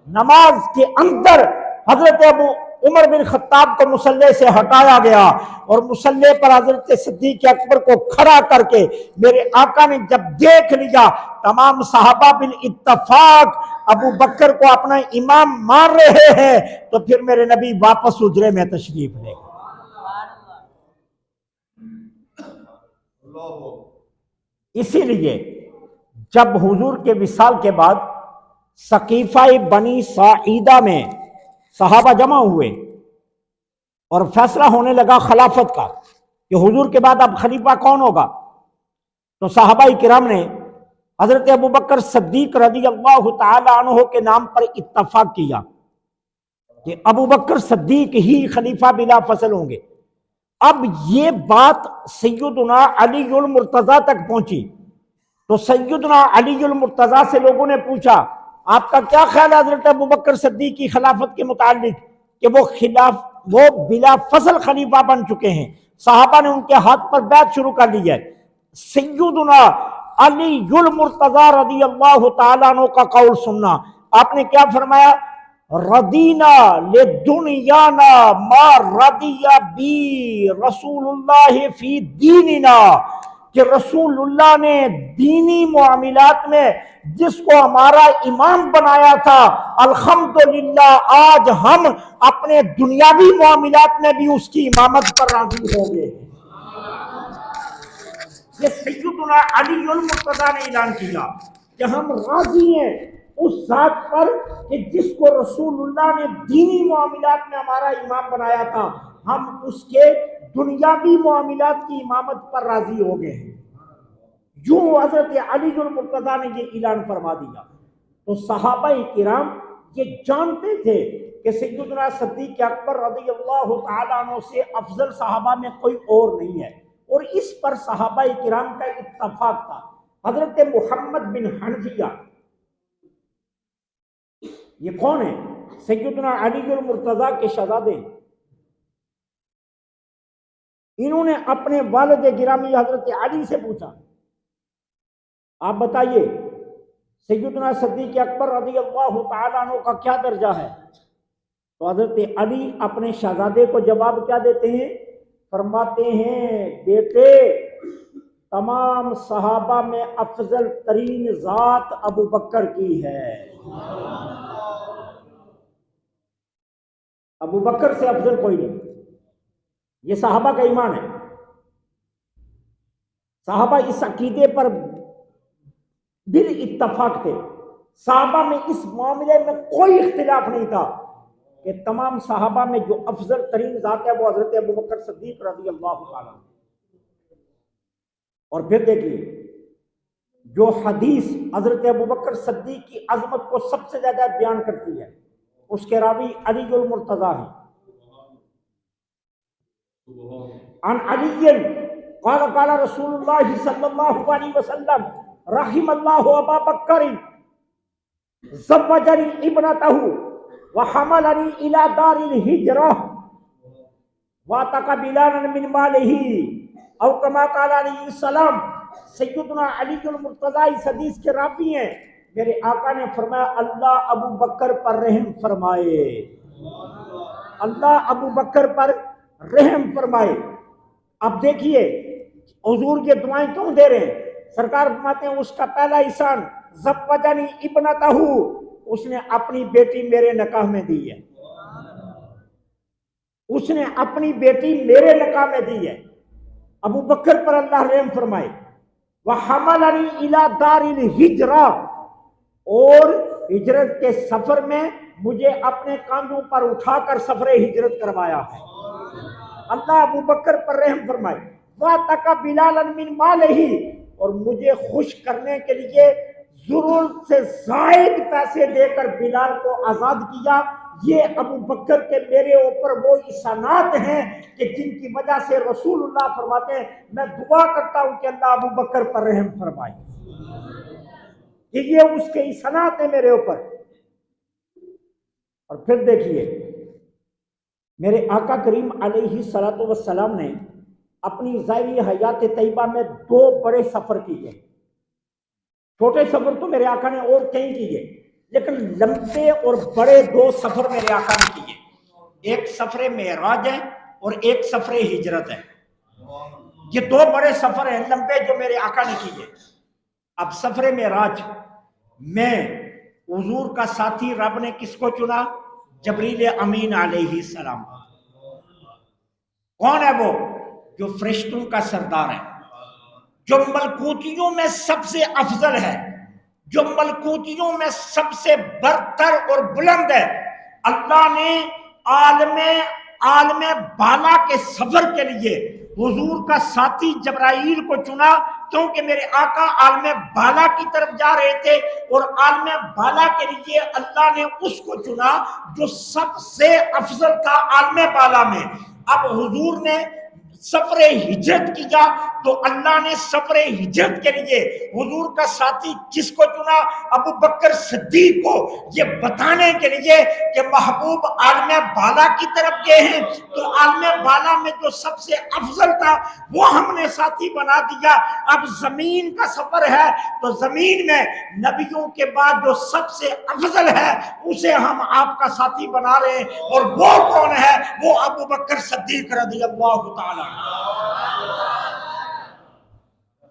نماز کے اندر حضرت ابو عمر بن خطاب کو مصلی سے ہٹایا گیا اور مصلی پر حضرت صدیق اکبر کو کھڑا کر کے میرے آقا نے جب دیکھ لیا تمام صحابہ بالاتفاق ابو بکر کو اپنا امام مان رہے ہیں، تو پھر میرے نبی واپس حجرے میں تشریف لے گئے۔ اسی لیے جب حضور کے وصال کے بعد سقیفہ بنی ساعدہ میں صحابہ جمع ہوئے اور فیصلہ ہونے لگا خلافت کا کہ حضور کے بعد اب خلیفہ کون ہوگا، تو صحابہ کرام نے حضرت ابو بکر صدیق رضی اللہ تعالی عنہ کے نام پر اتفاق کیا کہ ابو بکر صدیق ہی خلیفہ بلا فصل ہوں گے۔ اب یہ بات سیدنا علی المرتضیٰ تک پہنچی تو سیدنا علی المرتضیٰ سے لوگوں نے پوچھا آپ کا کیا خیال ہے حضرت ابو بکر صدیق کی خلافت کے متعلق کہ وہ بلا فصل خلیفہ بن چکے ہیں۔ صحابہ نے ان کے ہاتھ پر بیعت شروع کر لی ہے۔ سیدنا علی المرتضیٰ رضی اللہ تعالیٰ عنہ کا قول سننا، آپ نے کیا فرمایا؟ ردینا لدنیانا ما رضی بی رسول اللہ فی دیننا، کہ رسول اللہ نے دینی معاملات میں جس کو ہمارا امام بنایا تھا، الحمدللہ آج ہم اپنے دنیاوی معاملات میں بھی اس کی امامت پر راضی ہو گئے۔ یہ سیدنا علی المرتضیٰ نے اعلان کیا کہ ہم راضی ہیں اس ذات پر کہ جس کو رسول اللہ نے دینی معاملات میں ہمارا امام بنایا تھا، ہم اس کے دنیاوی معاملات کی امامت پر راضی ہو گئے ہیں۔ جو حضرت علی المرتضیٰ نے یہ اعلان فرما دیا تو صحابہ کرام یہ جانتے تھے کہ سیدنا صدیق اکبر رضی اللہ تعالیٰ عنہ سے افضل صحابہ میں کوئی اور نہیں ہے، اور اس پر صحابہ کرام کا اتفاق تھا۔ حضرت محمد بن حنفیہ یہ کون ہے؟ سیدنا علی المرتضیٰ کے شہزادے، انہوں نے اپنے والد گرامی حضرت علی سے پوچھا، آپ بتائیے سیدنا صدیق اکبر رضی اللہ تعالیٰ عنہ کا کیا درجہ ہے؟ تو حضرت علی اپنے شہزادے کو جواب کیا دیتے ہیں؟ فرماتے ہیں بیٹے تمام صحابہ میں افضل ترین ذات ابو بکر کی ہے، ابو بکر سے افضل کوئی نہیں۔ یہ صحابہ کا ایمان ہے، صحابہ اس عقیدے پر بالاتفاق تھے، صحابہ میں اس معاملے میں کوئی اختلاف نہیں تھا کہ تمام صحابہ میں جو افضل ترین ذات ہے وہ حضرت ابو بکر صدیق رضی اللہ تعالیٰ عنہ۔ اور پھر دیکھیے جو حدیث حضرت ابو بکر صدیق کی عظمت کو سب سے زیادہ بیان کرتی ہے اس کے راوی علی المرتضیٰ ہیں۔ عن علی قال قال رسول اللہ صلی اللہ علیہ وسلم رحم اللہ ابا بکر زوجنی ابنتہ وحملنی الی دار الہجرہ واتق بلالا من مالہ او کما قال علیہ السلام۔ سیدنا علی المرتضیٰ اس حدیث کے راوی ہیں، میرے آقا نے فرمایا اللہ ابو بکر پر رحم فرمائے، اللہ ابو بکر پر رحم فرمائے۔ اب دیکھیے حضور کے دعائیں کیوں دے رہے ہیں؟ سرکار فرماتے ہیں اس کا پہلا احسان زوجنی ابنتہ، اس نے اپنی بیٹی میرے نکاح میں دی ہے، اس نے اپنی بیٹی میرے نکاح میں دی ہے، ابو بکر پر اللہ رحم فرمائے۔ وحملنی الی دار الہجرہ، اور ہجرت کے سفر میں مجھے اپنے کاندھوں پر اٹھا کر سفر ہجرت کروایا ہے، اللہ ابو بکر پر رحم فرمائے۔ واتق بلالا من مالہ، اور مجھے خوش کرنے کے لیے ضرورت سے زائد پیسے دے کر بلال کو آزاد کیا۔ یہ ابو بکر کے میرے اوپر وہ احسانات ہیں کہ جن کی وجہ سے رسول اللہ فرماتے ہیں میں دعا کرتا ہوں کہ اللہ ابو بکر پر رحم فرمائے، کہ یہ اس کے احسانات ہیں میرے اوپر۔ اور پھر دیکھیے میرے آقا کریم علیہ الصلوۃ والسلام نے اپنی ظاہری حیات طیبہ میں 2 بڑے سفر کیے، چھوٹے سفر تو میرے آقا نے اور کئی کیے، لیکن لمبے اور بڑے 2 سفر میرے آقا نے کیے، ایک سفر معراج ہے اور ایک سفر ہجرت ہے۔ یہ 2 بڑے سفر ہیں لمبے جو میرے آقا نے کیے۔ اب سفر معراج میں حضور کا ساتھی رب نے کس کو چنا؟ جبریل امین علیہ السلام۔ کون ہے وہ؟ جو فرشتوں کا سردار ہے، جو ملکوتیوں میں سب سے افضل ہے، جو ملکوتیوں میں سب سے برتر اور بلند ہے۔ اللہ نے عالم بالا کے سفر کے لیے حضور کا ساتھی جبرائیل کو چنا، کیونکہ میرے آقا عالم بالا کی طرف جا رہے تھے، اور عالم بالا کے لیے اللہ نے اس کو چنا جو سب سے افضل تھا عالم بالا میں۔ اب حضور نے سفر ہجرت کیا تو اللہ نے سفر ہجرت کے لیے حضور کا ساتھی کس کو چنا؟ ابو بکر صدیق کو، یہ بتانے کے لیے کہ محبوب عالم بالا کی طرف گئے ہیں تو عالم بالا میں جو سب سے افضل تھا وہ ہم نے ساتھی بنا دیا۔ اب زمین کا سفر ہے تو زمین میں نبیوں کے بعد جو سب سے افضل ہے اسے ہم آپ کا ساتھی بنا رہے ہیں، اور وہ کون ہے؟ وہ ابو بکر صدیق رضی اللہ تعالی۔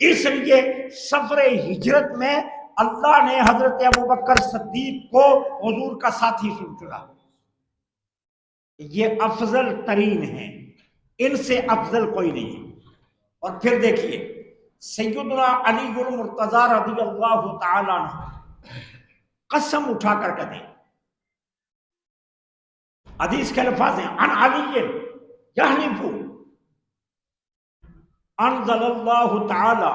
اس لیے سفر ہجرت میں اللہ نے حضرت ابو بکر صدیق کو حضور کا ساتھی چنا۔ یہ افضل ترین ہیں، ان سے افضل کوئی نہیں۔ اور پھر دیکھیے سیدنا علی المرتضیٰ رضی اللہ تعالی عنہ قسم اٹھا کر کہتے ہیں، حدیث کے الفاظ ہیں عن علی یحلف انزل اللہ تعالی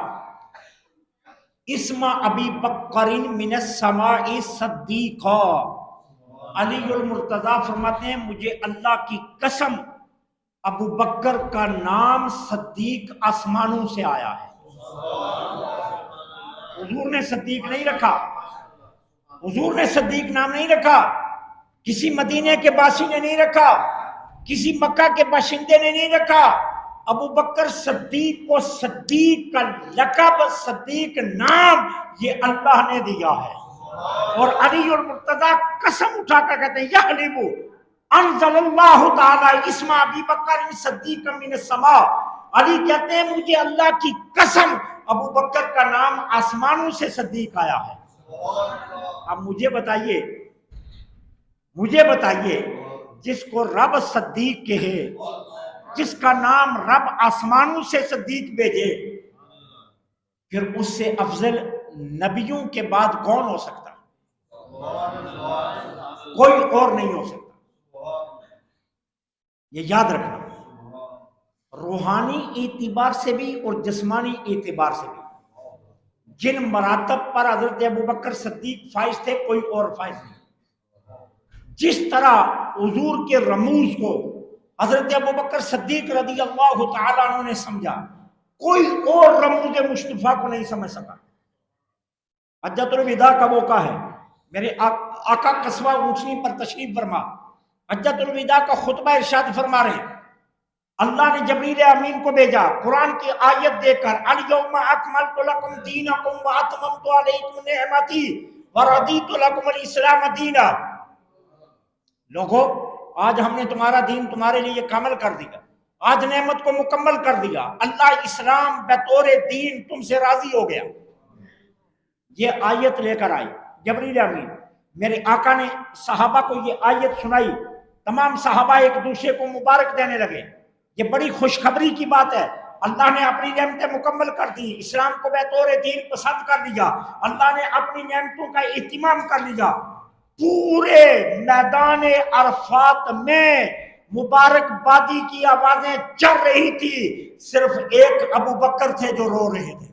اسم ابی بکر من السماء صدیقا۔ علی المرتضیٰ فرماتے ہیں مجھے اللہ کی قسم ابو بکر کا نام صدیق آسمانوں سے آیا ہے۔ حضور نے صدیق نہیں رکھا، حضور نے صدیق نام نہیں رکھا، کسی مدینے کے باسی نے نہیں رکھا، کسی مکہ کے باشندے نے نہیں رکھا۔ ابو بکر صدیق کو صدیق کا لقب، صدیق نام یہ اللہ نے دیا ہے۔ اور علی المرتضیٰ قسم اٹھا کر کہتے ہیں یحلبو انزل اللہ تعالی اسم ابی بکر صدیق من السماء۔ علی کہتے ہیں مجھے اللہ کی قسم ابو بکر کا نام آسمانوں سے صدیق آیا ہے۔ اب مجھے بتائیے جس کو رب صدیق کہے، جس کا نام رب آسمانوں سے صدیق بھیجے، پھر اس سے افضل نبیوں کے بعد کون ہو سکتا؟ کوئی اور نہیں ہو سکتا۔ یہ یاد رکھنا، روحانی اعتبار سے بھی اور جسمانی اعتبار سے بھی جن مراتب پر حضرت ابوبکر صدیق فائز تھے کوئی اور فائز نہیں۔ جس طرح حضور کے رموز کو حضرت ابوبکر صدیق رضی اللہ تعالیٰ عنہ نے سمجھا، کوئی اور رموز مصطفیٰ کو نہیں سمجھ سکا۔ حجۃ الوداع کا موقع ہے، میرے آقا قصبہ اونچنی پر تشریف فرما، حجۃ الوداع کا خطبہ ارشاد فرما رہے ہیں، اللہ نے جبریل امین کو بھیجا قرآن کی آیت دے کر، الیوم اکملت لکم دینکم واتممت علیکم نعمتی ورضیت لکم الاسلام دینا۔ لوگو آج ہم نے تمہارا دین تمہارے لیے کامل کر دیا، آج نعمت کو مکمل کر دیا، اللہ اسلام بطور دین تم سے راضی ہو گیا۔ یہ آیت لے کر آئی جبریل امین، میرے آقا نے صحابہ کو یہ آیت سنائی، تمام صحابہ ایک دوسرے کو مبارک دینے لگے، یہ بڑی خوشخبری کی بات ہے، اللہ نے اپنی نعمتیں مکمل کر دی، اسلام کو بطور دین پسند کر لیا، اللہ نے اپنی نعمتوں کا اہتمام کر لیا۔ پورے میدان عرفات میں مبارک بادی کی آوازیں چل رہی تھی، صرف ایک ابو بکر تھے جو رو رہے تھے،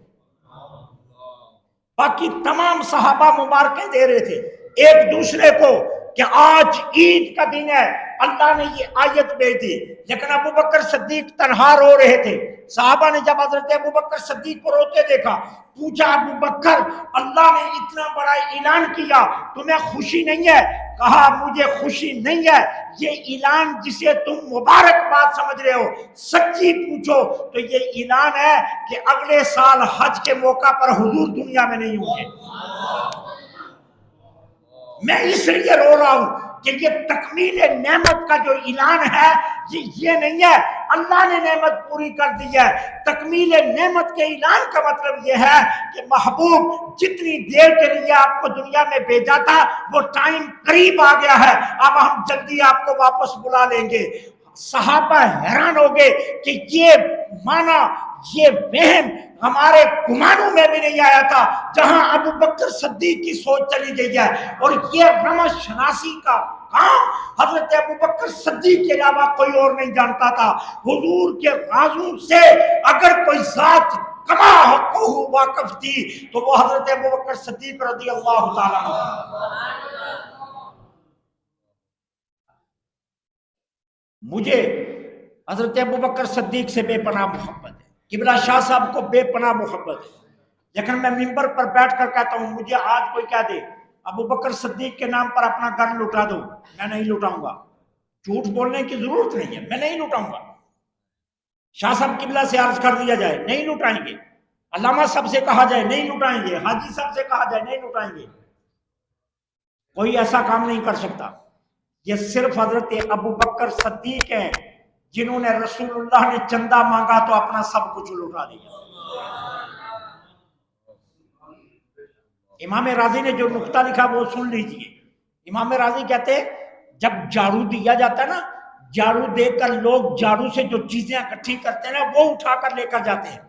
باقی تمام صحابہ مبارکیں دے رہے تھے ایک دوسرے کو کہ آج عید کا دن ہے، اللہ نے یہ آیت بھیج دی۔ لیکن ابو بکر صدیق تنہا رو رہے تھے۔ صحابہ نے جب حضرت ابو بکر صدیق کو روتے دیکھا، پوچھا ابو بکر اللہ نے اتنا بڑا اعلان کیا، تمہیں خوشی نہیں ہے؟ کہا مجھے خوشی نہیں ہے، یہ اعلان جسے تم مبارکباد سمجھ رہے ہو سچی پوچھو تو یہ اعلان ہے کہ اگلے سال حج کے موقع پر حضور دنیا میں نہیں ہوں گے۔ میں اس لیے رو رہا ہوں کہ یہ تکمیل نعمت کا جو اعلان ہے یہ نہیں ہے، اللہ نے نعمت پوری کر دی ہے۔ تکمیل نعمت کے اعلان کا مطلب یہ ہے کہ محبوب جتنی دیر کے لیے آپ کو دنیا میں بھیجا تھا وہ ٹائم قریب آ گیا ہے، اب ہم جلدی آپ کو واپس بلا لیں گے۔ صحابہ حیران ہو گئے کہ یہ معنی، یہ وہم ہمارے گمانوں میں بھی نہیں آیا تھا، جہاں ابو بکر صدیق کی سوچ چلی گئی ہے۔ اور یہ رمز شناسی کا کام حضرت ابو بکر صدیق کے علاوہ کوئی اور نہیں جانتا تھا۔ حضور کے رازوں سے اگر کوئی ذات کما حقہ واقف تھی تو وہ حضرت ابو بکر صدیق رضی اللہ تعالیٰ عنہ۔ مجھے حضرت ابو بکر صدیق سے بے پناہ محبت ہے، قبلہ شاہ صاحب کو بے پناہ محبت ہے، لیکن میں منبر پر بیٹھ کر کہتا ہوں مجھے آج کوئی کہہ دے ابو بکر صدیق کے نام پر اپنا گھر لٹا دو، میں نہیں لٹاؤں گا۔ جھوٹ بولنے کی ضرورت نہیں ہے، میں نہیں لٹاؤں گا۔ شاہ صاحب قبلہ سے عرض کر دیا جائے نہیں لٹائیں گے، علامہ صاحب سے کہا جائے نہیں لٹائیں گے، حاجی صاحب سے کہا جائے نہیں لٹائیں گے، کوئی ایسا کام نہیں کر سکتا۔ یہ صرف حضرت ابو بکر صدیق ہیں جنہوں نے رسول اللہ نے چندہ مانگا تو اپنا سب کچھ لٹا دیا۔ امام راضی نے جو نقطہ لکھا وہ سن لیجئے۔ امام راضی کہتے ہیں جب جھاڑو دیا جاتا ہے نا، جھاڑو دے کر لوگ جھاڑو سے جو چیزیں اکٹھی کرتے ہیں نا وہ اٹھا کر لے کر جاتے ہیں،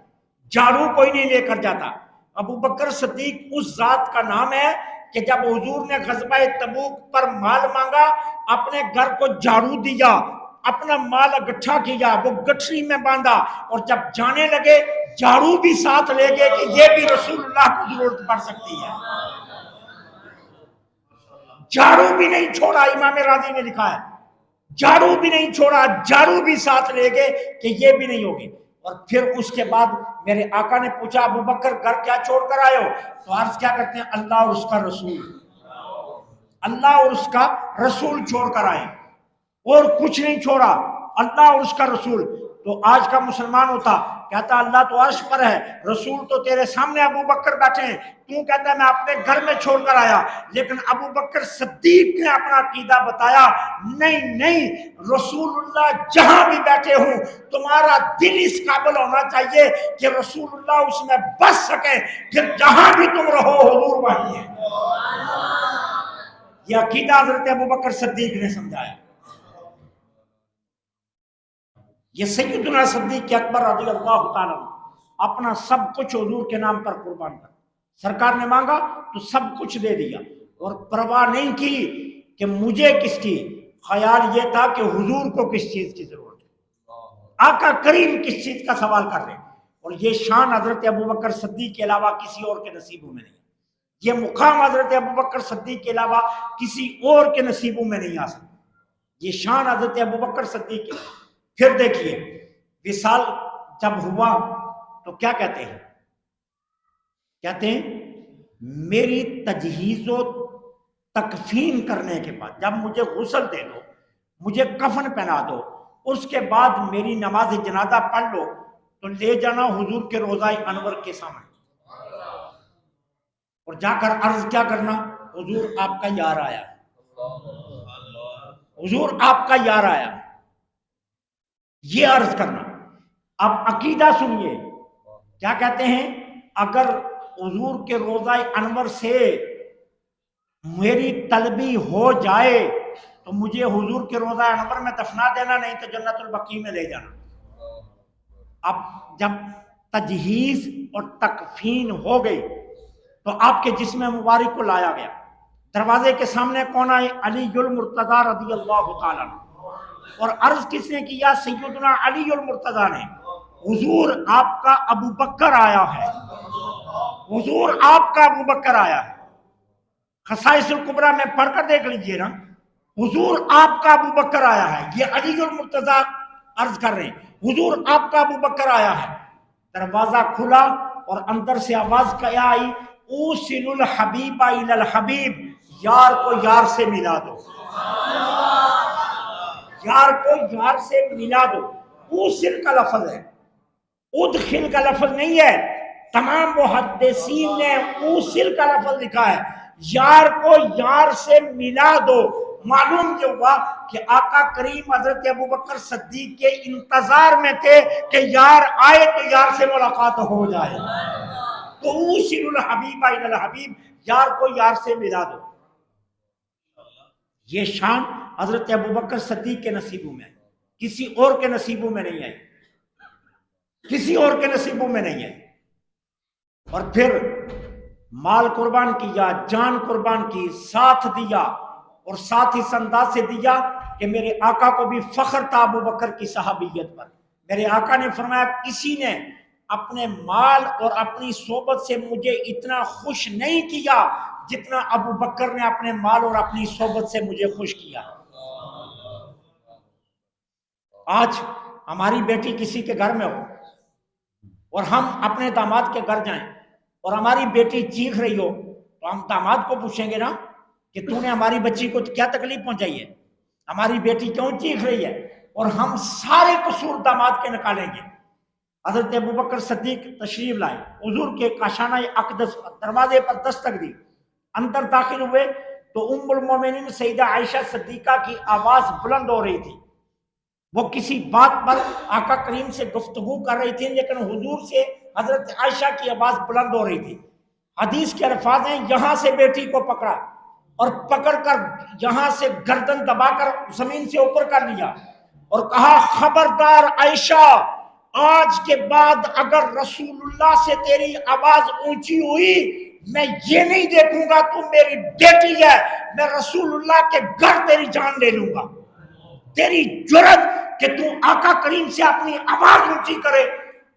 جھاڑو کوئی نہیں لے کر جاتا۔ ابو بکر صدیق اس ذات کا نام ہے کہ جب حضور نے غزوہ تبوک پر مال مانگا، اپنے گھر کو جھاڑو دیا، اپنا مال اکٹھا کیا، وہ گٹھری میں باندھا، اور جب جانے لگے جھاڑو بھی ساتھ لے گئے کہ یہ بھی رسول اللہ کو ضرورت پڑ سکتی ہے۔ جھاڑو بھی نہیں چھوڑا، امام راضی نے لکھا ہے جھاڑو بھی نہیں چھوڑا، جھاڑو بھی ساتھ لے گئے کہ یہ بھی نہیں ہوگی۔ اور پھر اس کے بعد میرے آقا نے پوچھا ابو بکر گھر کیا چھوڑ کر آئے ہو؟ تو عرض کیا کرتے ہیں اللہ اور اس کا رسول۔ اللہ اور اس کا رسول چھوڑ کر آئے، اور کچھ نہیں چھوڑا، اللہ اور اس کا رسول۔ تو آج کا مسلمان ہوتا کہتا اللہ تو عرش پر ہے، رسول تو تیرے سامنے ابو بکر بیٹھے ہیں، تو کہتا ہے میں اپنے گھر میں چھوڑ کر آیا۔ لیکن ابو بکر صدیق نے اپنا عقیدہ بتایا، نہیں نہیں، رسول اللہ جہاں بھی بیٹھے ہوں تمہارا دل اس قابل ہونا چاہیے کہ رسول اللہ اس میں بس سکے، پھر جہاں بھی تم رہو حضور وہیں ہے۔ یہ عقیدہ حضرت ابو بکر صدیق نے سمجھایا۔ یہ سیدنا صدیق اکبر رضی اللہ تعالیٰ اپنا سب کچھ حضور کے نام پر قربان کر، سرکار نے مانگا تو سب کچھ دے دیا، اور پرواہ نہیں کی کہ مجھے کس کی، خیال یہ تھا کہ حضور کو کس چیز کی ضرورت ہے، آقا کریم کس چیز کا سوال کر رہے ہیں۔ اور یہ شان حضرت ابوبکر صدیق کے علاوہ کسی اور کے نصیبوں میں نہیں، یہ مقام حضرت ابوبکر صدیق کے علاوہ کسی اور کے نصیبوں میں نہیں آ سکتا، یہ شان حضرت ابوبکر صدیق کے۔ پھر دیکھیے وصال جب ہوا تو کیا کہتے ہیں، کہتے ہیں میری تجہیز و تکفین کرنے کے بعد، جب مجھے غسل دے دو، مجھے کفن پہنا دو، اس کے بعد میری نماز جنازہ پڑھ لو تو لے جانا حضور کے روضہ انور کے سامنے، اور جا کر عرض کیا کرنا، حضور آپ کا یار آیا، حضور آپ کا یار آیا، یہ عرض کرنا۔ اب عقیدہ سنیے کیا کہتے ہیں، اگر حضور کے روضہ انور سے میری طلبی ہو جائے تو مجھے حضور کے روضہ انور میں دفنا دینا، نہیں تو جنت البقیع میں لے جانا۔ اب جب تجہیز اور تکفین ہو گئی تو آپ کے جسم مبارک کو لایا گیا، دروازے کے سامنے کون آئے، علی المرتضیٰ رضی اللہ تعالیٰ عنہ، اور عرض کس نے کیا، سیدنا علی المرتضیٰ نے، حضور آپ کا ابو بکر آیا ہے، حضور آپ کا ابو بکر آیا ہے۔ خصائص الکبریٰ میں پڑھ کر دیکھ لیجئے نا، حضور آپ کا ابو بکر آیا ہے، یہ علی المرتضیٰ عرض کر رہے ہیں حضور آپ کا ابو بکر آیا ہے۔ دروازہ کھلا اور اندر سے آواز کیا آئی، اوصل الحبیب الی الحبیب، یار کو یار سے ملا دو، یار کو یار سے ملا دو۔ اوصل کا لفظ ہے، ادخل کا لفظ نہیں ہے، تمام محدثین نے اوصل کا لفظ لکھا ہے، یار کو یار سے ملا دو۔ معلوم یہ ہوا کہ آقا کریم حضرت ابوبکر صدیق کے انتظار میں تھے کہ یار آئے تو یار سے ملاقات ہو جائے، تو اوصل الحبیب الی الحبیب، یار کو یار سے ملا دو۔ یہ شان حضرت ابوبکر صدیق کے نصیبوں میں ہے، کسی اور کے نصیبوں میں نہیں ہے، کسی اور کے نصیبوں میں نہیں ہے۔ اور پھر مال قربان کیا، جان قربان کی، ساتھ دیا، اور ساتھ اس انداز سے دیا کہ میرے آقا کو بھی فخر تھا ابوبکر کی صحابیت پر۔ میرے آقا نے فرمایا کسی نے اپنے مال اور اپنی صحبت سے مجھے اتنا خوش نہیں کیا جتنا ابو بکر نے اپنے مال اور اپنی صحبت سے مجھے خوش کیا۔ آج ہماری بیٹی کسی کے گھر میں ہو اور ہم اپنے داماد کے گھر جائیں اور ہماری بیٹی چیخ رہی ہو تو ہم داماد کو پوچھیں گے نا کہ تو نے ہماری بچی کو کیا تکلیف پہنچائی ہے، ہماری بیٹی کیوں چیخ رہی ہے، اور ہم سارے قصور داماد کے نکالیں گے۔ حضرت ابوبکر صدیق تشریف لائے، حضور کے کاشانہ اقدس دروازے پر دستک دی، اندر داخل ہوئے تو ام المومنین سیدہ عائشہ صدیقہ کی آواز بلند ہو رہی تھی، وہ کسی بات پر آقا کریم سے گفتگو کر رہی تھی، لیکن حضور سے حضرت عائشہ کی آواز بلند ہو رہی تھی۔ حدیث کے الفاظ ہیں، یہاں سے بیٹی کو پکڑا اور پکڑ کر یہاں سے گردن دبا کر زمین سے اوپر کر لیا اور کہا خبردار عائشہ، آج کے بعد اگر رسول اللہ سے تیری آواز اونچی ہوئی میں یہ نہیں دیکھوں گا تو میری بیٹی ہے، میں رسول اللہ کے گھر تیری جان لے لوں گا۔ تیری جرت کہ تو آقا کریم سے اپنی آواز اونچی کرے۔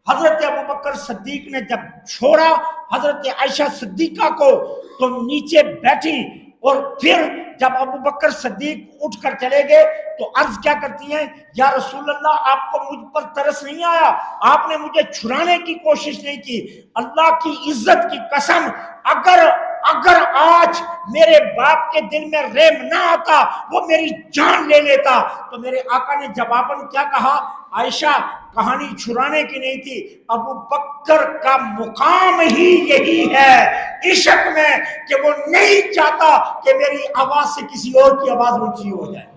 حضرت ابوبکر صدیق نے جب چھوڑا حضرت عائشہ صدیقہ کو تو نیچے بیٹھی، اور پھر جب ابوبکر صدیق اٹھ کر چلے گئے تو عرض کیا کرتی ہیں، یا رسول اللہ آپ کو مجھ پر ترس نہیں آیا، آپ نے مجھے چھڑانے کی کوشش نہیں کی، اللہ کی عزت کی قسم اگر اگر آج میرے باپ کے دل میں رحم نہ آتا وہ میری جان لے لیتا. تو میرے آقا نے جواباً کیا کہا؟ عائشہ کہانی چھڑانے کی نہیں تھی، ابو بکر کا مقام ہی یہی ہے عشق میں کہ وہ نہیں چاہتا کہ میری آواز سے کسی اور کی آواز اونچی ہو جائے.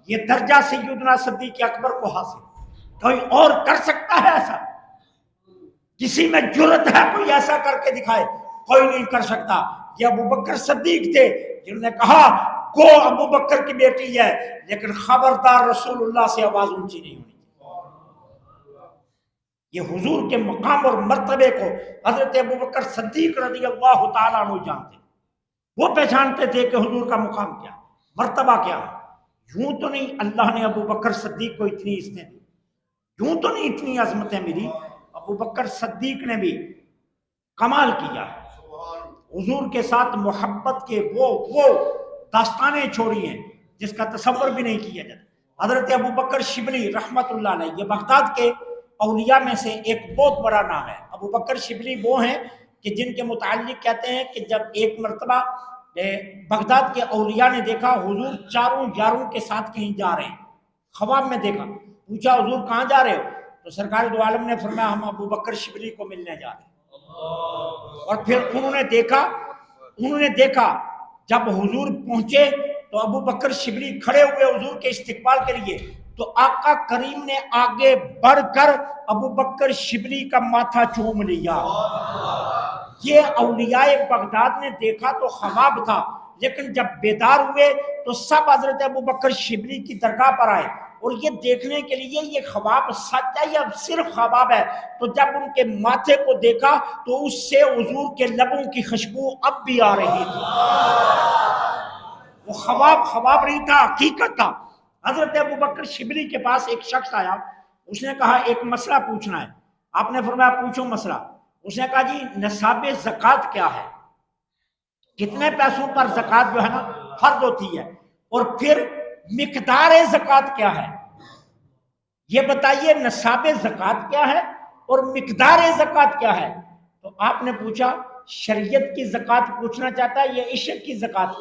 یہ درجہ سیدنا صدیق اکبر کو حاصل. کوئی اور کر سکتا ہے ایسا؟ کسی میں جرت ہے کوئی ایسا کر کے دکھائے؟ کوئی نہیں کر سکتا. یہ ابو بکر صدیق تھے جنہوں نے کہا گو ابو بکر کی بیٹی ہے لیکن خبردار رسول اللہ سے آواز اونچی نہیں ہونی. یہ حضور کے مقام اور مرتبے کو حضرت ابو بکر صدیق رضی اللہ تعالیٰ عنہ جانتے. وہ پہچانتے تھے کہ حضور کا مقام کیا، مرتبہ کیا. یوں تو نہیں اللہ نے ابو بکر صدیق کو اتنی عزتیں دی، یوں تو نہیں اتنی عظمتیں ملی. ابو بکر صدیق نے بھی کمال کیا، حضور کے ساتھ محبت کے وہ داستانیں چھوڑی ہیں جس کا تصور بھی نہیں کیا جاتا. حضرت ابو بکر شبلی رحمت اللہ علیہ، یہ بغداد کے اولیاء میں سے ایک بہت بڑا نام ہے. ابو بکر شبلی وہ ہیں کہ جن کے متعلق کہتے ہیں کہ جب ایک مرتبہ بغداد کے اولیاء نے دیکھا حضور چاروں یاروں کے ساتھ کہیں جا رہے ہیں، خواب میں دیکھا، پوچھا حضور کہاں جا رہے ہو؟ تو سرکار دو عالم نے فرمایا ہم ابو بکر شبلی کو ملنے جا رہے ہیں. اور پھر انہوں نے دیکھا جب حضور پہنچے تو ابو بکر شبلی کھڑے ہوئے حضور کے استقبال کے لیے، تو آقا کریم نے آگے بڑھ کر ابو بکر شبلی کا ماتھا چوم لیا. یہ اولیاء بغداد نے دیکھا تو خواب تھا، لیکن جب بیدار ہوئے تو سب حضرت ابو بکر شبلی کی درگاہ پر آئے اور یہ دیکھنے کے لیے یہ خواب سچ ہے یا صرف خواب ہے. تو جب ان کے ماتھے کو دیکھا تو اس سے حضور کے لبوں کی خوشبو اب بھی آ رہی تھی. وہ خواب نہیں تھا، حقیقت تھا. حضرت ابو بکر شبلی کے پاس ایک شخص آیا، اس نے کہا ایک مسئلہ پوچھنا ہے. آپ نے فرمایا پوچھو مسئلہ. اس نے کہا جی نصاب زکوٰۃ کیا ہے؟ کتنے پیسوں پر زکوٰۃ جو ہے نا فرض ہوتی ہے؟ اور پھر مقدار زکوٰۃ کیا ہے؟ یہ بتائیے نصاب زکوٰۃ کیا ہے اور مقدار زکوٰۃ کیا ہے؟ تو آپ نے پوچھا شریعت کی زکوٰۃ پوچھنا چاہتا ہے یا عشق کی زکوٰۃ؟